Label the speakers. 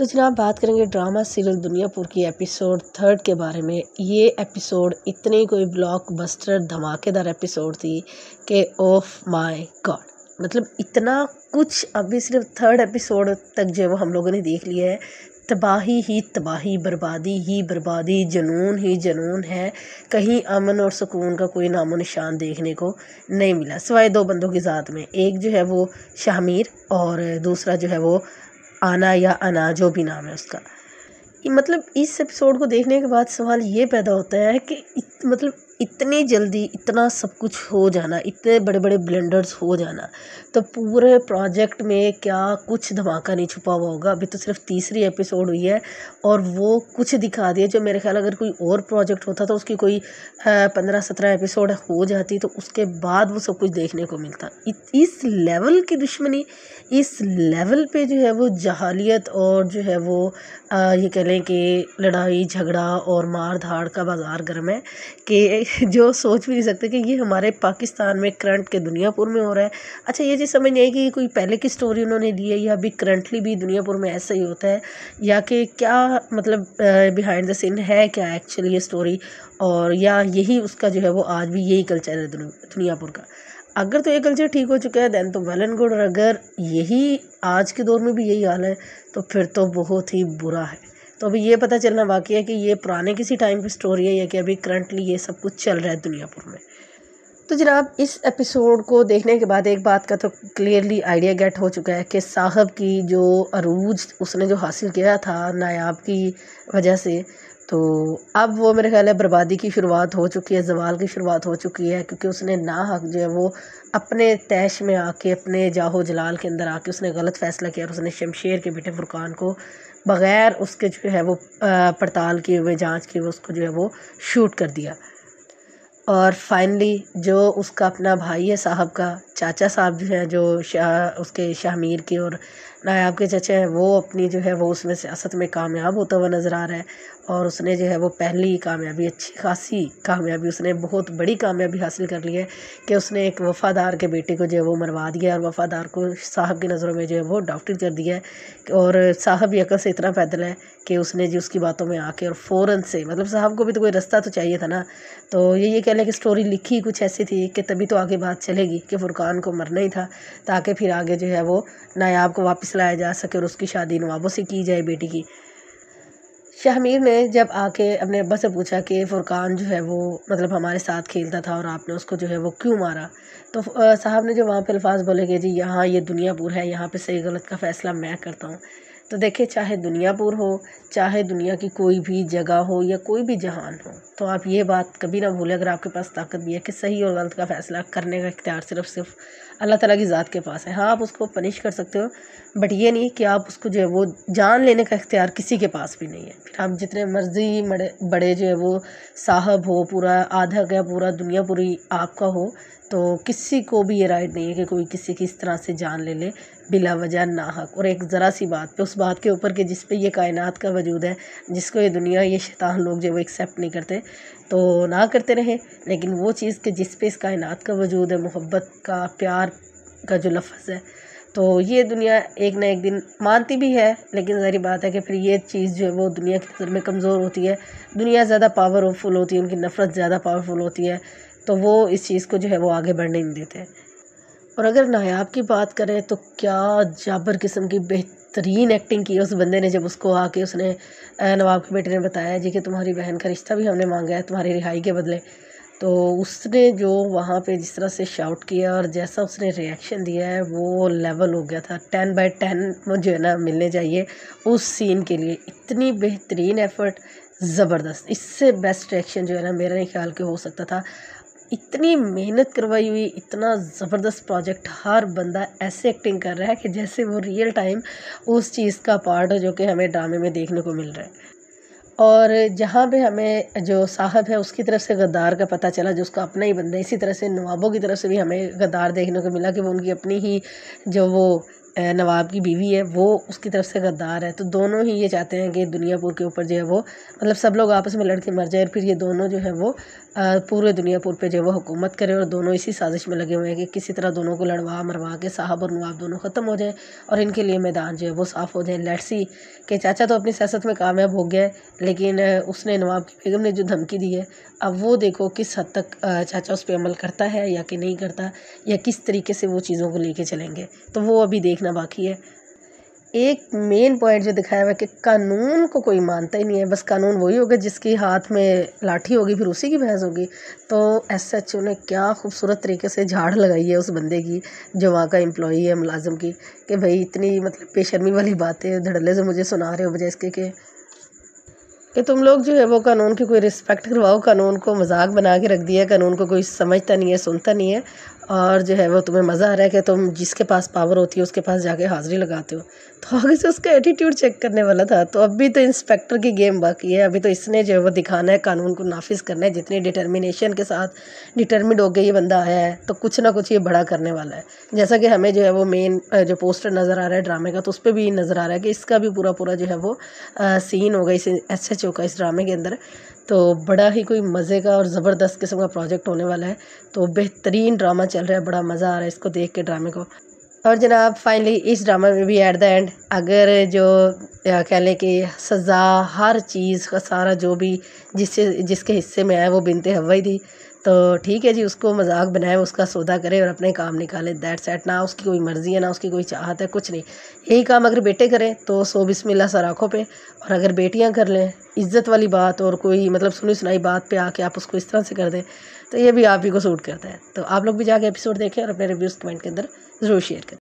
Speaker 1: तो जनाब बात करेंगे ड्रामा सीरियल दुनियापुर की एपिसोड 3 के बारे में। ये एपिसोड इतनी कोई ब्लॉकबस्टर धमाकेदार एपिसोड थी कि ऑफ माय गॉड, मतलब इतना कुछ अभी सिर्फ 3rd एपिसोड तक जो है वो हम लोगों ने देख लिया है। तबाही ही तबाही, बर्बादी ही बर्बादी, जुनून ही जुनून है। कहीं अमन और सुकून का कोई नामो निशान देखने को नहीं मिला सिवाय दो बंदों की ज़ात में। एक जो है वो शाहमीर और दूसरा जो है वो आना या अना, जो भी नाम है उसका। मतलब इस एपिसोड को देखने के बाद सवाल ये पैदा होता है कि मतलब इतनी जल्दी इतना सब कुछ हो जाना, इतने बड़े बड़े ब्लेंडर्स हो जाना, तो पूरे प्रोजेक्ट में क्या कुछ धमाका नहीं छुपा हुआ होगा। अभी तो सिर्फ तीसरी एपिसोड हुई है और वो कुछ दिखा दिया जो मेरे ख्याल अगर कोई और प्रोजेक्ट होता तो उसकी कोई 15-17 एपिसोड हो जाती तो उसके बाद वो सब कुछ देखने को मिलता। इस लेवल की दुश्मनी, इस लेवल पे जो है वो जहालियत और जो है वो ये कह लें कि लड़ाई झगड़ा और मार धाड़ का बाज़ार गर्म है कि जो सोच भी नहीं सकते कि ये हमारे पाकिस्तान में करंट के दुनियापुर में हो रहा है। अच्छा, ये चीज़ समझ नहीं आई कि कोई पहले की स्टोरी उन्होंने ली है या अभी करंटली भी दुनियापुर में ऐसा ही होता है, या कि क्या मतलब बिहाइंड द सीन है क्या एक्चुअली ये स्टोरी, और या यही उसका जो है वो आज भी यही कल्चर है दुनियापुर का। अगर तो ये कल्चर ठीक हो चुका है दैन तो वेल एंड गुड, और अगर यही आज के दौर में भी यही हाल है तो फिर तो बहुत ही बुरा है। तो अभी ये पता चलना बाकी है कि ये पुराने किसी टाइम की स्टोरी है या कि अभी करंटली ये सब कुछ चल रहा है दुनियापुर में। तो जनाब इस एपिसोड को देखने के बाद एक बात का तो क्लियरली आइडिया गेट हो चुका है कि साहब की जो अरूज उसने जो हासिल किया था नायाब की वजह से, तो अब वो मेरे ख्याल है बर्बादी की शुरुआत हो चुकी है, जवाल की शुरुआत हो चुकी है, क्योंकि उसने नाहक जो है वो अपने तैश में आके, अपने जाहो जलाल के अंदर आके उसने गलत फैसला किया और उसने शमशेर के बेटे फुरकान को बग़ैर उसके जो है वो पड़ताल किए हुए, जांच किए हुए उसको जो है वो शूट कर दिया। और फाइनली जो उसका अपना भाई है साहब का, चाचा साहब जो है जो उसके शाहमीर के और नायाब के चाचा हैं, वो अपनी जो है वो उसमें सियासत में कामयाब होता हुआ नज़र आ रहा है। और उसने जो है वो पहली कामयाबी, अच्छी खासी कामयाबी, उसने बहुत बड़ी कामयाबी हासिल कर ली है कि उसने एक वफ़ादार के बेटे को जो है वो मरवा दिया और वफ़ादार को साहब की नज़रों में जो है वो डॉक्टर कर दिया है। और साहब भी अकल से इतना पैदल है कि उसने जो उसकी बातों में आके और फ़ौरन से, मतलब साहब को भी तो कोई रास्ता तो चाहिए था ना, तो ये कह लें कि स्टोरी लिखी कुछ ऐसी थी कि तभी तो आगे बात चलेगी कि फुरकान को मरना ही था ताकि फिर आगे जो है वो नायाब को वापस लाया जा सके और उसकी शादी नवाबों से की जाए बेटी की। शाहमीर ने जब आके अपने अब्बा से पूछा कि फुरकान जो है वो मतलब हमारे साथ खेलता था और आपने उसको जो है वो क्यों मारा, तो साहब ने जो वहाँ पे अल्फाज बोले कि जी यहाँ ये दुनियापुर है, यहाँ पे सही गलत का फ़ैसला मैं करता हूँ। तो देखिए, चाहे दुनियापुर हो, चाहे दुनिया की कोई भी जगह हो या कोई भी जहान हो, तो आप ये बात कभी ना भूलें, अगर आपके पास ताकत भी है, कि सही और गलत का फ़ैसला करने का इख्तियार सिर्फ अल्लाह ताला की ज़ात के पास है। हाँ, आप उसको पनिश कर सकते हो, बट ये नहीं कि आप उसको जो है वो जान लेने का इख्तियार किसी के पास भी नहीं है। फिर आप जितने मर्जी बड़े जो है वो साहब हो, पूरा आधा का पूरा दुनिया पूरी आपका हो, तो किसी को भी ये राइट नहीं है कि कोई किसी की इस तरह से जान ले ले बिला वजह नाहक। और एक ज़रा सी बात पे, उस बात के ऊपर कि जिस पे ये कायनात का वजूद है, जिसको ये दुनिया, ये शैतान लोग जो वो एक्सेप्ट नहीं करते, तो ना करते रहे, लेकिन वो चीज़ कि जिस पे इस कायनात का वजूद है, मोहब्बत का, प्यार का जो लफ्ज़ है, तो ये दुनिया एक ना एक दिन मानती भी है। लेकिन ज़ाहिर बात है कि फिर ये चीज़ जो है वो दुनिया की नज़र में कमज़ोर होती है, दुनिया ज़्यादा पावरफुल होती है, उनकी नफ़रत ज़्यादा पावरफुल होती है, तो वो इस चीज़ को जो है वो आगे बढ़ने नहीं देते। और अगर नायाब की बात करें तो क्या जाबर किस्म की बेहतरीन एक्टिंग की उस बंदे ने, जब उसको आके उसने नवाब के बेटे ने बताया जी कि तुम्हारी बहन का रिश्ता भी हमने मांगा है तुम्हारी रिहाई के बदले, तो उसने जो वहाँ पे जिस तरह से शाउट किया और जैसा उसने रिएक्शन दिया है वो लेवल हो गया था। 10/10 जो है ना मिलने चाहिए उस सीन के लिए। इतनी बेहतरीन एफर्ट, ज़बरदस्त, इससे बेस्ट रिएक्शन जो है ना मेरा नहीं ख्याल कि हो सकता था। इतनी मेहनत करवाई हुई, इतना ज़बरदस्त प्रोजेक्ट, हर बंदा ऐसे एक्टिंग कर रहा है कि जैसे वो रियल टाइम उस चीज़ का पार्ट हो जो कि हमें ड्रामे में देखने को मिल रहा है। और जहाँ पे हमें जो साहब है उसकी तरफ से गद्दार का पता चला, जो उसका अपना ही बंदा है, इसी तरह से नवाबों की तरफ से भी हमें गद्दार देखने को मिला कि वो उनकी अपनी ही जो वो नवाब की बीवी है वो उसकी तरफ से गद्दार है। तो दोनों ही ये चाहते हैं कि दुनियापुर के ऊपर जो है वो मतलब सब लोग आपस में लड़के मर जाए और फिर ये दोनों जो है वो पूरे दुनियापुर पे जो है वो हुकूमत करे। और दोनों इसी साजिश में लगे हुए हैं कि किसी तरह दोनों को लड़वा मरवा के साहब और नवाब दोनों ख़त्म हो जाए और इनके लिए मैदान जो है वो साफ़ हो जाए। लेट्स सी कि चाचा तो अपनी सियासत में कामयाब हो गया है, लेकिन उसने नवाब की बेगम ने जो धमकी दी है, अब वो देखो किस हद तक चाचा उस पर अमल करता है या कि नहीं करता, या किस तरीके से वो चीज़ों को लेके चलेंगे, तो वो अभी देखना बाकी है। एक मेन पॉइंट जो दिखाया हुआ है कि कानून को कोई मानता ही नहीं है, बस कानून वही होगा जिसके हाथ में लाठी होगी फिर उसी की बहस होगी। तो SHO ने क्या खूबसूरत तरीके से झाड़ लगाई है उस बंदे की जो वहाँ का एम्प्लॉई है मुलाजिम की, कि भाई इतनी मतलब बेशर्मी वाली बातें धड़ल्ले से मुझे सुना रहे हो बजाय इसके कि तुम लोग जो है वो कानून की कोई रिस्पेक्ट करवाओ। कानून को मजाक बना के रख दिया, कानून को कोई समझता नहीं है, सुनता नहीं है, और जो है वो तुम्हें मज़ा आ रहा है कि तुम जिसके पास पावर होती है उसके पास जाके हाज़िरी लगाते हो। तो आगे से उसका एटीट्यूड चेक करने वाला था। तो अभी तो इंस्पेक्टर की गेम बाकी है, अभी तो इसने जो है वो दिखाना है, कानून को नाफिज करना है। जितनी डिटर्मिनेशन के साथ डिटर्मिड होकर ये बंदा आया है तो कुछ ना कुछ ये बड़ा करने वाला है। जैसा कि हमें जो है वो मेन जो पोस्टर नज़र आ रहा है ड्रामे का, तो उस पर भी नज़र आ रहा है कि इसका भी पूरा पूरा जो है वो सीन होगा इस SHO का इस ड्रामे के अंदर। तो बड़ा ही कोई मज़े का और ज़बरदस्त किस्म का प्रोजेक्ट होने वाला है। तो बेहतरीन ड्रामा चल रहा है, बड़ा मज़ा आ रहा है इसको देख के ड्रामे को। और जनाब फाइनली इस ड्रामा में भी एट द एंड अगर जो कह लें कि सज़ा हर चीज़ का सारा जो भी जिसके हिस्से में आया वो बिनते हवा ही थी, तो ठीक है जी, उसको मजाक बनाए, उसका सौदा करे और अपने काम निकाले, दैट्स इट। ना उसकी कोई मर्ज़ी है ना उसकी कोई चाहत है, कुछ नहीं। यही काम अगर बेटे करें तो सो बिस्मिल्लाह सर आँखों पे, और अगर बेटियां कर लें इज़्ज़त वाली बात और कोई मतलब सुनी सुनाई बात पे आके आप उसको इस तरह से कर दें, तो ये भी आप ही को सूट करता है। तो आप लोग भी जाके एपिसोड देखें और अपने रिव्यूज़ कमेंट के अंदर ज़रूर शेयर करें।